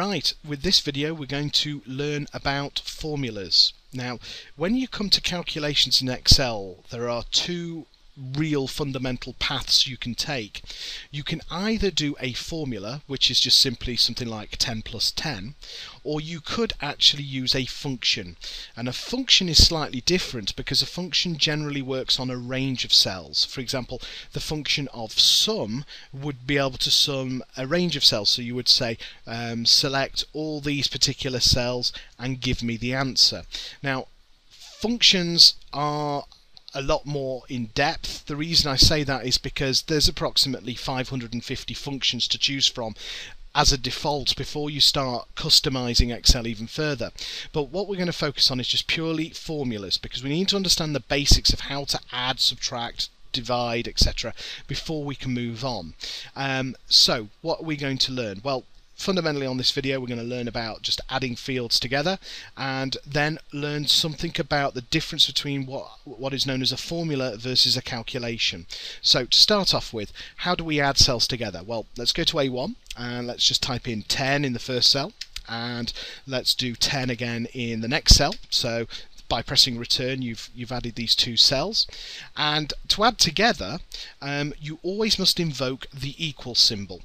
Right, with this video we're going to learn about formulas. Now, when you come to calculations in Excel, there are two real fundamental paths you can take. You can either do a formula, which is just simply something like 10 plus 10, or you could actually use a function. And a function is slightly different because a function generally works on a range of cells. For example, the function of sum would be able to sum a range of cells. So you would say select all these particular cells and give me the answer. Now, functions are a lot more in depth. The reason I say that is because there's approximately 550 functions to choose from as a default before you start customizing Excel even further. But what we're going to focus on is just purely formulas, because we need to understand the basics of how to add, subtract, divide, etc. before we can move on. So what are we going to learn? Well, fundamentally on this video we're going to learn about just adding fields together, and then learn something about the difference between what is known as a formula versus a calculation. So to start off with, how do we add cells together? Well, let's go to A1 and let's just type in 10 in the first cell, and let's do 10 again in the next cell. So by pressing return you've added these two cells, and to add together you always must invoke the equal symbol.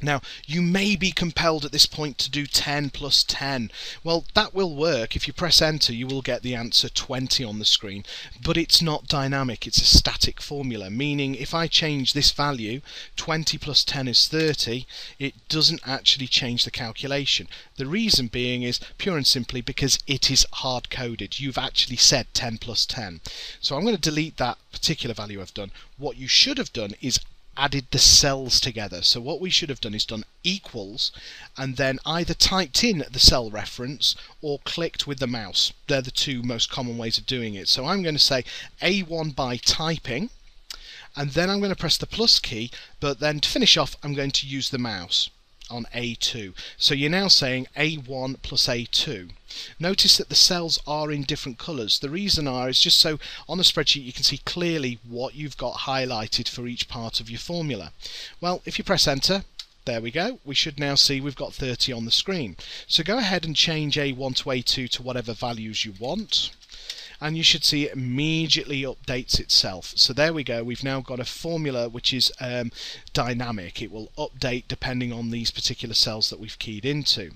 Now, you may be compelled at this point to do 10 plus 10. Well, that will work. If you press enter, you will get the answer 20 on the screen, but it's not dynamic. It's a static formula, meaning if I change this value, 20 plus 10 is 30, it doesn't actually change the calculation. The reason being is pure and simply because it is hard-coded. You've actually said 10 plus 10. So I'm going to delete that particular value I've done. What you should have done is added the cells together. So what we should have done is done equals and then either typed in the cell reference or clicked with the mouse. They're the two most common ways of doing it. So I'm going to say A1 by typing, and then I'm going to press the plus key, but then to finish off I'm going to use the mouse on A2. So you're now saying A1 plus A2. Notice that the cells are in different colours. The reason is just so on the spreadsheet you can see clearly what you've got highlighted for each part of your formula. Well, if you press enter, there we go. We should now see we've got 30 on the screen. So go ahead and change A1 to A2 to whatever values you want, and you should see it immediately updates itself. So there we go, we've now got a formula which is dynamic. It will update depending on these particular cells that we've keyed into.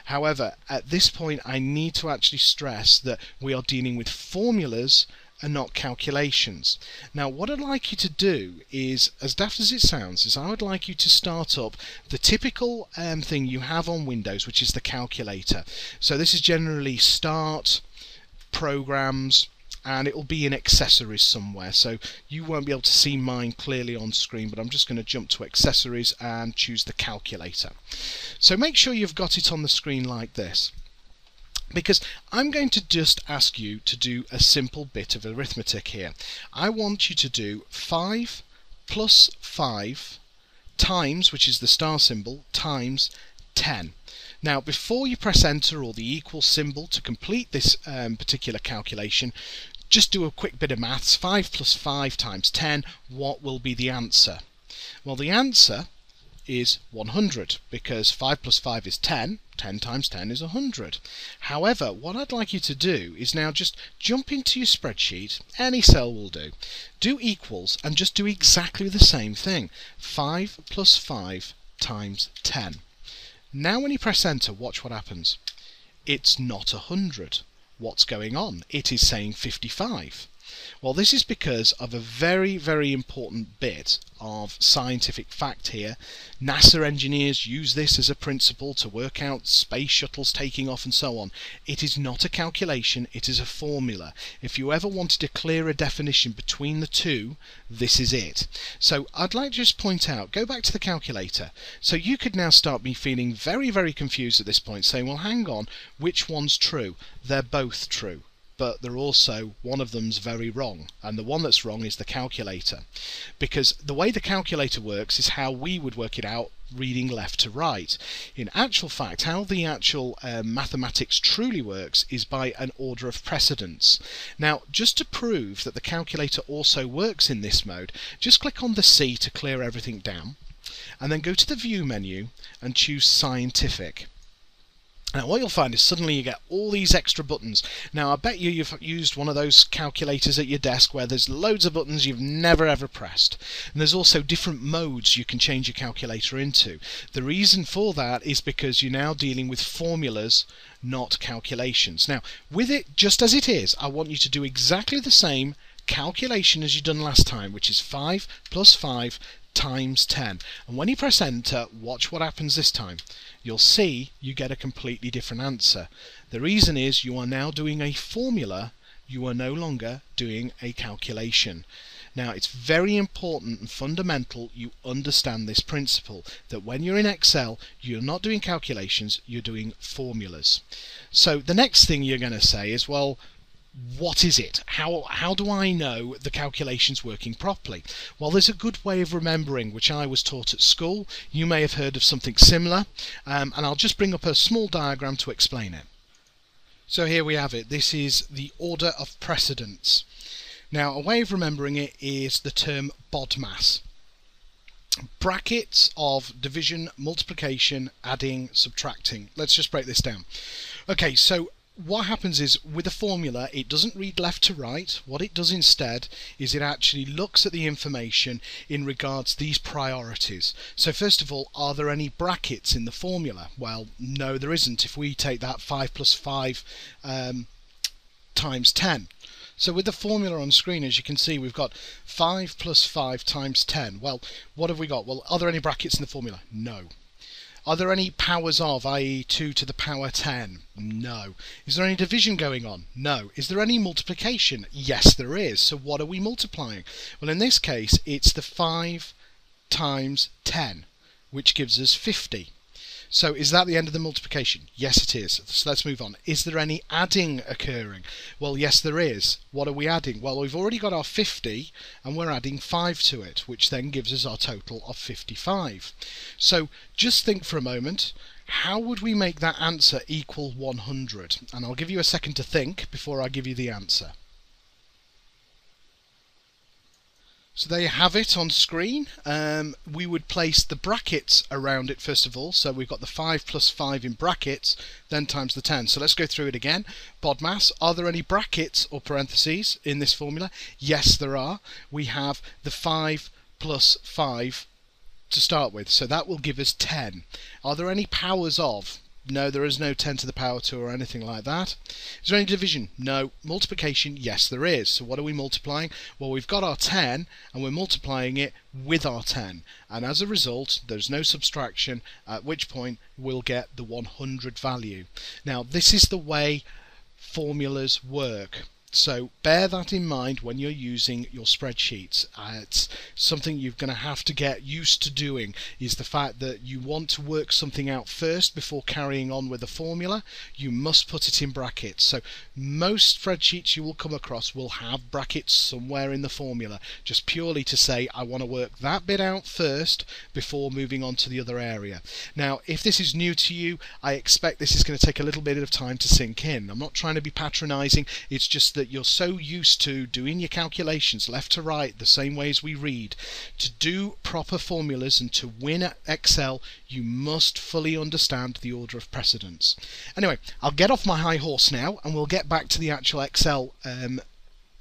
However, at this point I need to actually stress that we are dealing with formulas and not calculations. Now what I'd like you to do is, as daft as it sounds, is I would like you to start up the typical thing you have on Windows, which is the calculator. So this is generally Start, Programs, and it will be in Accessories somewhere, so you won't be able to see mine clearly on screen, but I'm just going to jump to Accessories and choose the calculator. So make sure you've got it on the screen like this, because I'm going to just ask you to do a simple bit of arithmetic here. I want you to do 5 plus 5 times, which is the star symbol, times 10. Now, before you press enter or the equal symbol to complete this particular calculation, just do a quick bit of maths. 5 plus 5 times 10, what will be the answer? Well, the answer is 100, because 5 plus 5 is 10, 10 times 10 is 100. However, what I'd like you to do is now just jump into your spreadsheet, any cell will do equals, and just do exactly the same thing. 5 plus 5 times 10. Now when you press enter, watch what happens. It's not 100. What's going on? It is saying 55. Well, this is because of a very, very important bit of scientific fact here. NASA engineers use this as a principle to work out space shuttles taking off and so on. It is not a calculation, it is a formula. If you ever wanted a clearer definition between the two, this is it. So I'd like to just point out, go back to the calculator. So you could now start me feeling very, very confused at this point, saying, well, hang on, which one's true? They're both true, but they're also, one of them's very wrong, and the one that's wrong is the calculator, because the way the calculator works is how we would work it out reading left to right. In actual fact, how the actual mathematics truly works is by an order of precedence. Now, just to prove that the calculator also works in this mode, just click on the C to clear everything down, and then go to the View menu and choose Scientific. Now what you'll find is suddenly you get all these extra buttons. Now I bet you've used one of those calculators at your desk where there's loads of buttons you've never ever pressed. And there's also different modes you can change your calculator into. The reason for that is because you're now dealing with formulas, not calculations. Now with it just as it is, I want you to do exactly the same calculation as you've done last time, which is 5 plus 5 times 10. And when you press enter, watch what happens this time. You'll see you get a completely different answer. The reason is you are now doing a formula, you are no longer doing a calculation. Now it's very important and fundamental you understand this principle, that when you're in Excel you're not doing calculations, you're doing formulas. So the next thing you're going to say is, well, what is it? How do I know the calculation's working properly? Well, there's a good way of remembering which I was taught at school. You may have heard of something similar, and I'll just bring up a small diagram to explain it. So here we have it. This is the order of precedence. Now a way of remembering it is the term BODMAS. Brackets of division, multiplication, adding, subtracting. Let's just break this down. Okay, so what happens is with a formula it doesn't read left to right. What it does instead is it actually looks at the information in regards to these priorities. So first of all, are there any brackets in the formula? Well, no, there isn't. If we take that 5 plus 5 times 10. So with the formula on screen, as you can see, we've got 5 plus 5 times 10. Well, what have we got? Well, are there any brackets in the formula? No. Are there any powers of, i.e. 2 to the power 10? No. Is there any division going on? No. Is there any multiplication? Yes, there is. So what are we multiplying? Well, in this case, it's the 5 times 10, which gives us 50. So is that the end of the multiplication? Yes, it is. So let's move on. Is there any adding occurring? Well, yes, there is. What are we adding? Well, we've already got our 50 and we're adding 5 to it, which then gives us our total of 55. So just think for a moment, how would we make that answer equal 100? And I'll give you a second to think before I give you the answer. So there you have it on screen. We would place the brackets around it first of all. So we've got the 5 plus 5 in brackets, then times the 10. So let's go through it again. BODMAS, are there any brackets or parentheses in this formula? Yes, there are. We have the 5 plus 5 to start with. So that will give us 10. Are there any powers of? No, there is no 10 to the power 2 or anything like that. Is there any division? No. Multiplication? Yes, there is. So what are we multiplying? Well, we've got our 10 and we're multiplying it with our 10. And as a result, there's no subtraction, at which point we'll get the 100 value. Now, this is the way formulas work. So bear that in mind when you're using your spreadsheets. It's something you're going to have to get used to doing, is the fact that you want to work something out first before carrying on with a formula. You must put it in brackets. So most spreadsheets you will come across will have brackets somewhere in the formula, just purely to say I want to work that bit out first before moving on to the other area. Now if this is new to you, I expect this is going to take a little bit of time to sink in. I'm not trying to be patronizing, it's just that you're so used to doing your calculations left to right the same way as we read. To do proper formulas and to win at Excel, you must fully understand the order of precedence. Anyway, I'll get off my high horse now and we'll get back to the actual Excel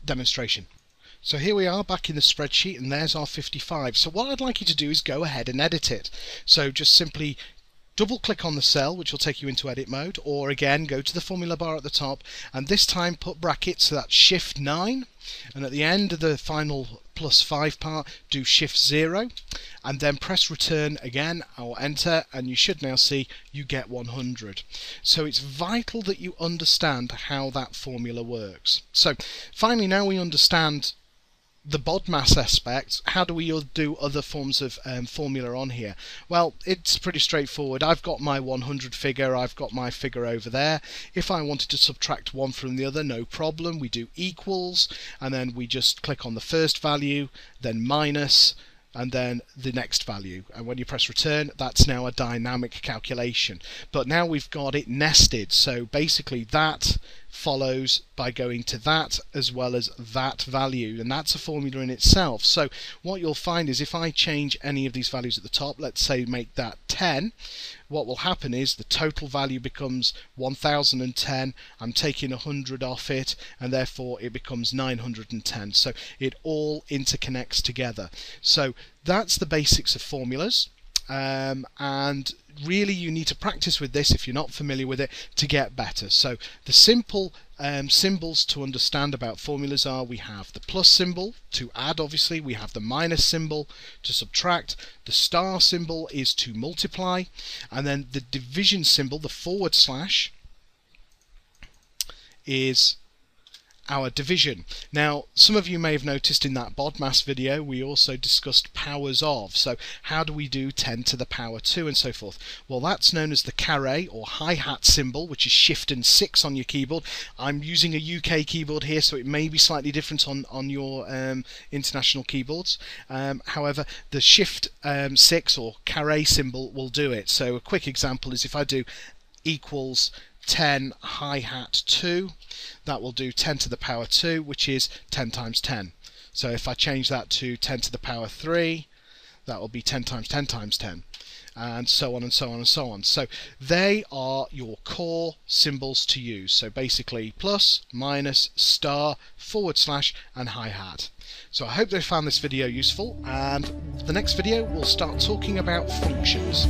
demonstration. So here we are back in the spreadsheet and there's our 55. So what I'd like you to do is go ahead and edit it. So just simply double click on the cell, which will take you into edit mode, or again go to the formula bar at the top and this time put brackets, so that's shift 9, and at the end of the final plus 5 part do shift 0 and then press return again or enter, and you should now see you get 100. So it's vital that you understand how that formula works. So finally, now we understand the BODMAS aspect, how do we do other forms of formula on here? Well, it's pretty straightforward. I've got my 100 figure, I've got my figure over there. If I wanted to subtract one from the other, no problem. We do equals, and then we just click on the first value, then minus, and then the next value. And when you press return, that's now a dynamic calculation. But now we've got it nested, so basically that follows by going to that as well as that value, and that's a formula in itself. So what you'll find is if I change any of these values at the top, let's say make that 10, what will happen is the total value becomes 1010. I'm taking 100 off it, and therefore it becomes 910. So it all interconnects together. So that's the basics of formulas. And really you need to practice with this if you're not familiar with it to get better. So the simple symbols to understand about formulas are: we have the plus symbol to add, obviously, we have the minus symbol to subtract, the star symbol is to multiply, and then the division symbol, the forward slash, is our division. Now, some of you may have noticed in that BODMAS video we also discussed powers of. So how do we do 10 to the power 2 and so forth? Well, that's known as the carré or hi-hat symbol, which is Shift and 6 on your keyboard. I'm using a UK keyboard here, so it may be slightly different on your international keyboards. However, the Shift 6 or carré symbol will do it. So a quick example is if I do equals 10 hi-hat 2, that will do 10 to the power 2, which is 10 times 10. So if I change that to 10 to the power 3, that will be 10 times 10 times 10, and so on and so on and so on. So they are your core symbols to use. So basically plus, minus, star, forward slash, and hi-hat. So I hope they found this video useful, and the next video we'll start talking about functions.